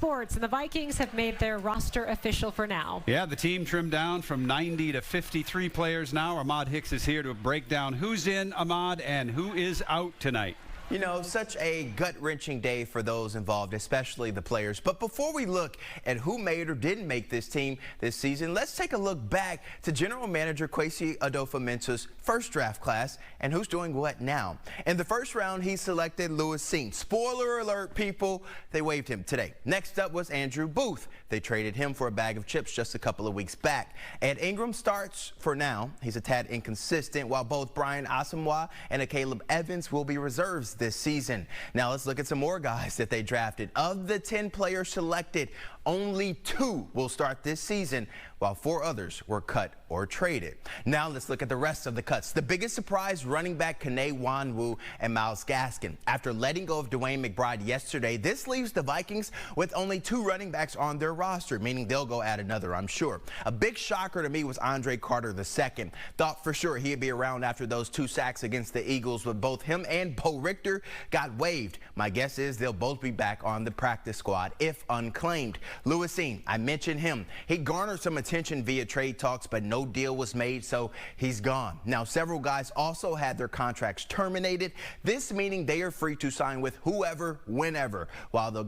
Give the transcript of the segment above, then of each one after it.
sports, and the Vikings have made their roster official for now. Yeah, the team trimmed down from 90 to 53 players now. Ahmad Hicks is here to break down who's in, Ahmad, and who is out tonight. You know, such a gut-wrenching day for those involved, especially the players. But before we look at who made or didn't make this team this season, let's take a look back to General Manager Kwesi Adolfo-Mensah's first draft class and who's doing what now. In the first round, he selected St. Spoiler alert, people, they waived him today. Next up was Andrew Booth. They traded him for a bag of chips just a couple of weeks back. Ed Ingram starts for now. He's a tad inconsistent, while both Brian Asamoah and Caleb Evans will be reserves this season. Now let's look at some more guys that they drafted. Of the 10 players selected, only 2 will start this season, while 4 others were cut or traded. Now let's look at the rest of the cuts. The biggest surprise, running back Kene Nwangwu and Myles Gaskin. After letting go of Dwayne McBride yesterday, this leaves the Vikings with only 2 running backs on their roster, meaning they'll go add another, I'm sure. A big shocker to me was Andre Carter II. Thought for sure he'd be around after those 2 sacks against the Eagles, but both him and Bo Richter got waived. My guess is they'll both be back on the practice squad if unclaimed. Cine, I mentioned him. He garnered some attention via trade talks, but no deal was made, so he's gone. Now, several guys also had their contracts terminated, this meaning they are free to sign with whoever, whenever, while the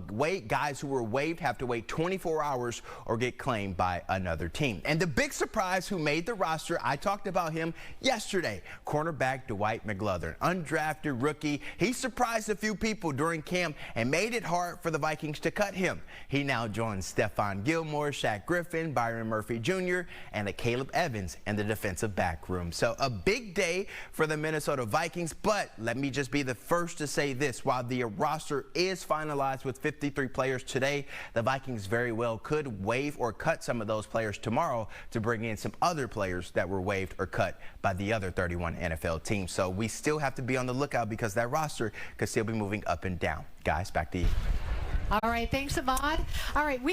guys who were waived have to wait 24 hours or get claimed by another team. And the big surprise who made the roster, I talked about him yesterday, cornerback Dwight McGlothern, undrafted rookie. He surprised a few people during camp and made it hard for the Vikings to cut him. He now joins Stephon Gilmore, Shaq Griffin, Byron Murphy Jr., and Caleb Evans in the defensive back room. So a big day for the Minnesota Vikings, but let me just be the first to say this. While the roster is finalized with 53 players today, the Vikings very well could waive or cut some of those players tomorrow to bring in some other players that were waived or cut by the other 31 NFL teams. So we still have to be on the lookout because that roster could still be moving up and down. Guys, back to you. All right, thanks, Ahmad. All right, we have